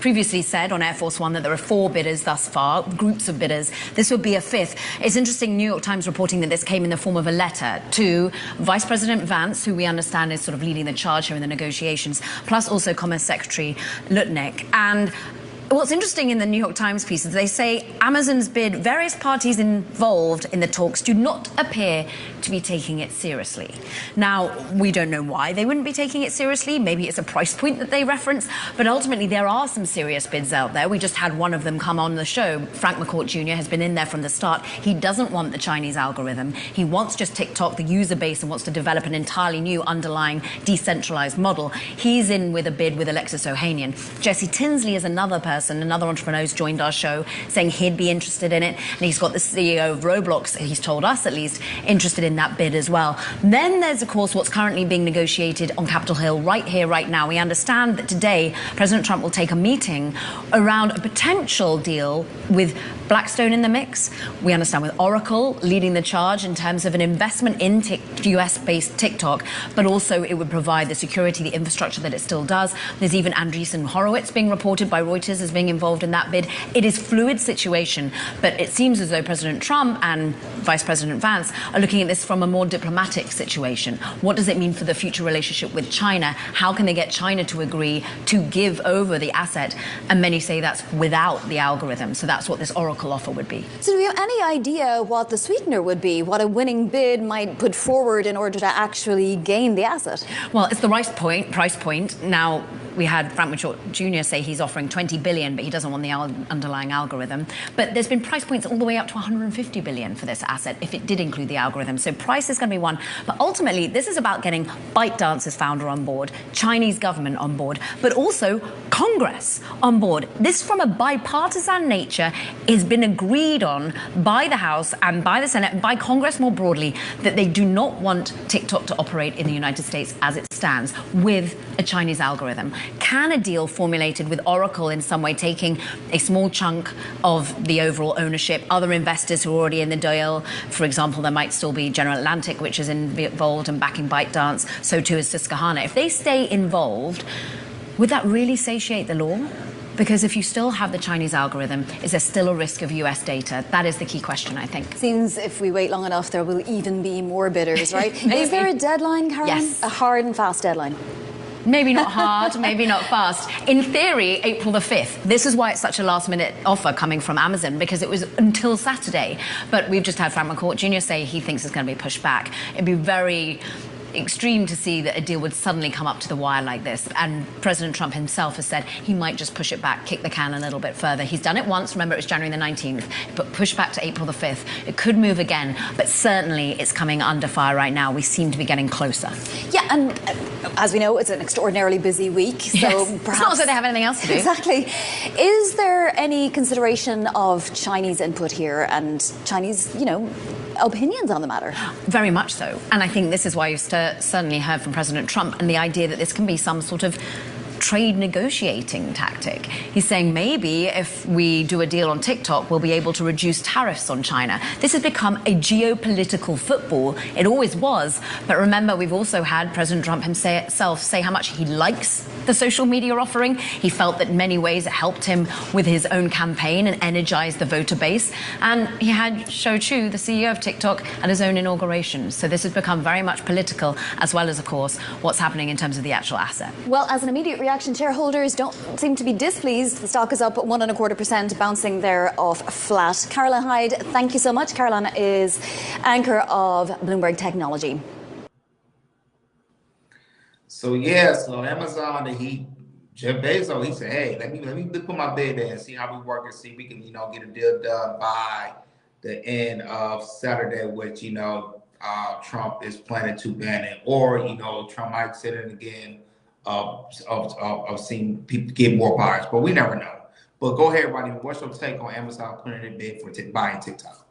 previously said on Air Force One that there are 4 bidders thus far, groups of bidders. This would be a 5th. It's interesting, New York Times reporting that this came in the form of a letter to Vice President Vance, who we understand is sort of leading the charge here in the negotiations, plus also Commerce Secretary Lutnick. And what's interesting in the New York Times piece is they say Amazon's bid, various parties involved in the talks do not appear to be taking it seriously. Now, we don't know why they wouldn't be taking it seriously. Maybe it's a price point that they reference, but ultimately there are some serious bids out there. We just had one of them come on the show. Frank McCourt Jr. has been in there from the start. He doesn't want the Chinese algorithm. He wants just TikTok, the user base, and wants to develop an entirely new underlying decentralized model. He's in with a bid with Alexis Ohanian. Jesse Tinsley is another person, another entrepreneur who's joined our show, saying he'd be interested in it. And he's got the CEO of Roblox, he's told us at least, interested in that bid as well. Then there's, of course, what's currently being negotiated on Capitol Hill right here, right now. We understand that today President Trump will take a meeting around a potential deal with Blackstone in the mix. We understand with Oracle leading the charge in terms of an investment in US-based TikTok, but also it would provide the security, the infrastructure that it still does. There's even Andreessen Horowitz being reported by Reuters as being involved in that bid. It is a fluid situation, but it seems as though President Trump and Vice President Vance are looking at this from a more diplomatic situation. What does it mean for the future relationship with China? How can they get China to agree to give over the asset? And many say that's without the algorithm. So that's what this Oracle offer would be. So do we have any idea what the sweetener would be, what a winning bid might put forward in order to actually gain the asset? Well, it's the price point. Now, we had Frank McCourt Jr. say he's offering $20 billion, but he doesn't want the underlying algorithm. But there's been price points all the way up to $150 billion for this asset if it did include the algorithm. So price is going to be one. But ultimately, this is about getting ByteDance's founder on board, Chinese government on board, but also Congress on board. This, from a bipartisan nature, has been agreed on by the House and by the Senate and by Congress more broadly that they do not want TikTok to operate in the United States as it stands with a Chinese algorithm. Can a deal formulated with Oracle in some way taking a small chunk of the overall ownership, other investors who are already in the deal, for example, there might still be General Atlantic, which is involved and backing ByteDance, so too is Susquehanna. If they stay involved, would that really satiate the law? Because if you still have the Chinese algorithm, is there still a risk of US data? That is the key question, I think. Seems if we wait long enough, there will even be more bidders, right? Is there a deadline, Karen? Yes. A hard and fast deadline? Maybe not hard, maybe not fast. In theory, April the 5th. This is why it's such a last-minute offer coming from Amazon, because it was until Saturday. But we've just had Frank McCourt Jr. say he thinks it's going to be pushed back. It'd be very extreme to see that a deal would suddenly come up to the wire like this. And President Trump himself has said he might just push it back, kick the can a little bit further. He's done it once. Remember, it was January the 19th. But push back to April the 5th. It could move again. But certainly it's coming under fire right now. We seem to be getting closer. Yeah, and as we know, it's an extraordinarily busy week. So yes. perhaps It's not as though they have anything else to do. Exactly. Is there any consideration of Chinese input here and Chinese, opinions on the matter? Very much so. And I think this is why you've certainly heard from President Trump and the idea that this can be some sort of trade negotiating tactic. He's saying maybe if we do a deal on TikTok, we'll be able to reduce tariffs on China. This has become a geopolitical football. It always was. But remember, we've also had President Trump himself say how much he likes the social media offering. He felt that in many ways it helped him with his own campaign and energized the voter base. And he had Shou Chew, the CEO of TikTok, at his own inauguration. So this has become very much political, as well as, of course, what's happening in terms of the actual asset. Well, as an immediate reaction, shareholders don't seem to be displeased. The stock is up 1.25%, bouncing there off flat. Caroline Hyde, thank you so much. Caroline is anchor of Bloomberg Technology. So Amazon, Jeff Bezos, he said, hey, let me put my bid in and see how we work and see if we can, get a deal done by the end of Saturday, which, Trump is planning to ban it. Or, Trump might say it again of seeing people get more buyers, but we never know. But go ahead, Rodney. What's your take on Amazon putting in a bid for buying TikTok?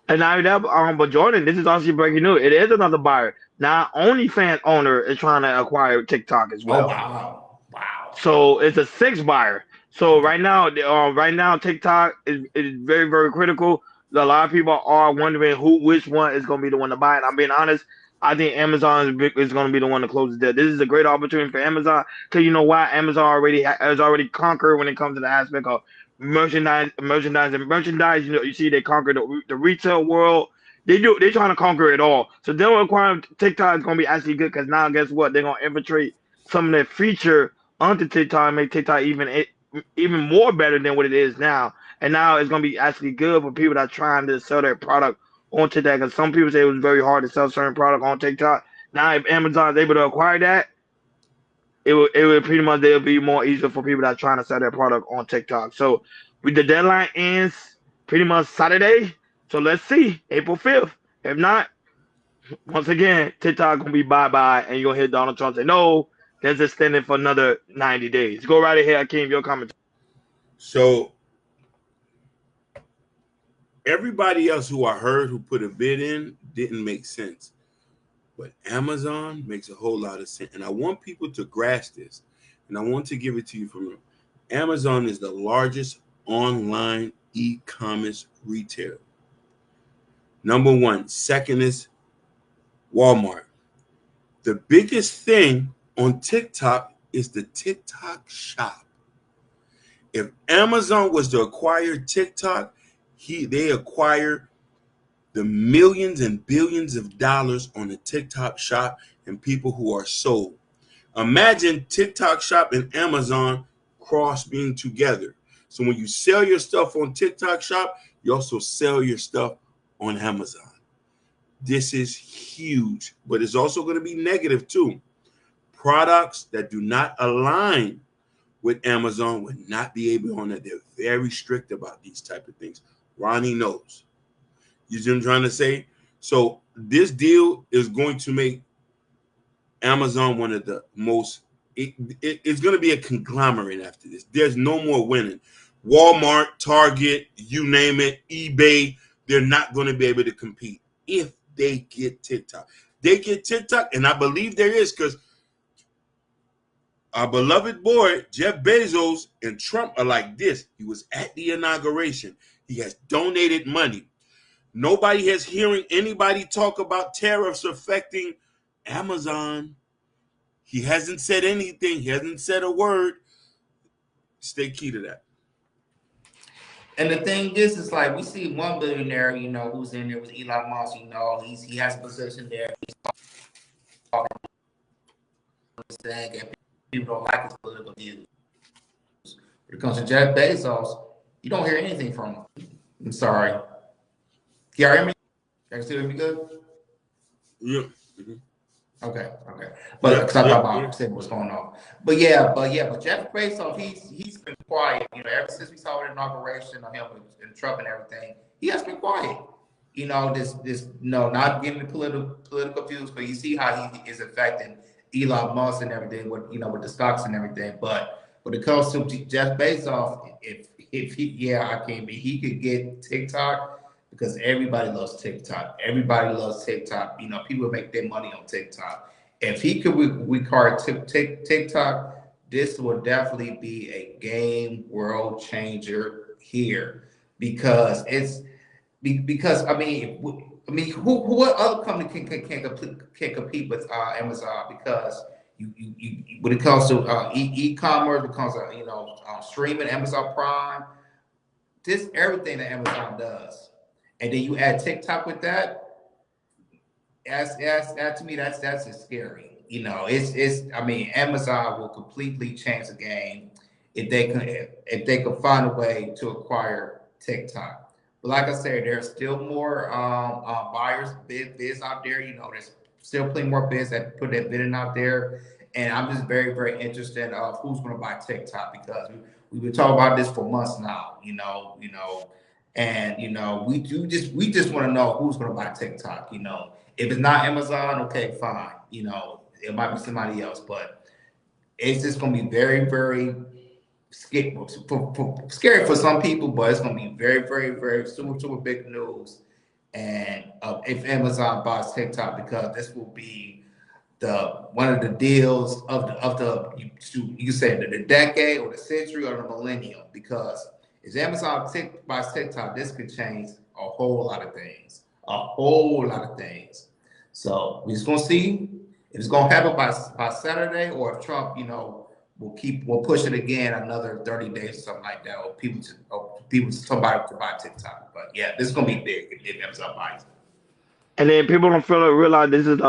And now that, but Jordan, this is also breaking news. It is another buyer. Now, OnlyFans owner is trying to acquire TikTok as well. Oh, wow. So it's a 6th buyer. So right now, TikTok is very, very critical. A lot of people are wondering which one is going to be the one to buy it. I'm being honest. I think Amazon is going to be the one to close the deal. This is a great opportunity for Amazon because you know why Amazon has already conquered when it comes to the aspect of merchandise. You know, you see they conquer the retail world. They're trying to conquer it all. So they'll require TikTok is going to be actually good because now guess what? They're going to infiltrate some of their feature onto TikTok and make TikTok even more better than what it is now. And now it's going to be actually good for people that are trying to sell their product on TikTok. Because some people say it was very hard to sell certain product on TikTok. Now, if Amazon is able to acquire that, it would pretty much they'll be more easier for people that are trying to sell their product on TikTok. So, with the deadline ends pretty much Saturday. So let's see, April 5th. If not, once again, TikTok gonna be bye bye, and you're gonna hear Donald Trump say no. That's extended for another 90 days. Go right ahead, Akeem. Your comment. So everybody else who I heard who put a bid in didn't make sense. But Amazon makes a whole lot of sense. And I want people to grasp this. And I want to give it to you from Amazon is the largest online e-commerce retailer. Number one. Second is Walmart. The biggest thing on TikTok is the TikTok shop. If Amazon was to acquire TikTok, they acquire the millions and billions of dollars on the TikTok shop and people who are sold. Imagine TikTok shop and Amazon cross being together. So when you sell your stuff on TikTok shop, you also sell your stuff on Amazon. This is huge, but it's also going to be negative too. Products that do not align with Amazon would not be able on that. They're very strict about these type of things. Ronnie knows. You see what I'm trying to say? So this deal is going to make Amazon one of the most, it's going to be a conglomerate after this. There's no more winning. Walmart, Target, you name it, eBay, they're not going to be able to compete if they get TikTok. They get TikTok, and I believe there is, because our beloved boy, Jeff Bezos and Trump are like this. He was at the inauguration. He has donated money. Nobody has hearing anybody talk about tariffs affecting Amazon. He hasn't said anything. He hasn't said a word. Stay key to that. And the thing is, it's like we see one billionaire, you know, who's in there with Elon Musk. You know, he has a position there. He's talking, and people don't like his political views. When it comes to Jeff Bezos, you don't hear anything from him. I'm sorry. Can you hear me? Can you still hear me good? Yeah. Okay. But because I thought about saying what's going on. But Jeff Bezos, he's been quiet. You know, ever since we saw the inauguration of him and Trump and everything, he has been quiet. You know, not giving political views, but you see how he is affecting Elon Musk and everything with the stocks and everything. But when it comes to Jeff Bezos, if he could get TikTok. Because everybody loves TikTok. Everybody loves TikTok. You know, people make their money on TikTok. If he could record TikTok, this will definitely be a game world changer here. Because what other company can compete with Amazon? Because you when it comes to e-commerce, when it comes to streaming, Amazon Prime, this everything that Amazon does. And then you add TikTok with that. That to me, that's just scary. You know, Amazon will completely change the game if they can find a way to acquire TikTok. But like I said, there's still more buyers bids out there. You know, there's still plenty more bids that put that bidding out there. And I'm just very, very interested of who's going to buy TikTok, because we've been talking about this for months now. And we just want to know who's going to buy TikTok. You know, if it's not Amazon, okay, fine. You know, it might be somebody else, but it's just going to be very, very scary for some people. But it's going to be very, very, very super big news. And if Amazon buys TikTok, because this will be one of the deals of the you say the decade or the century or the millennium, because if Amazon buys TikTok, this could change a whole lot of things. So we're just gonna see if it's gonna happen by Saturday, or if Trump, we'll push it again another 30 days or something like that, or somebody to buy TikTok. But yeah, this is gonna be big if Amazon buys it. And then people don't realize this is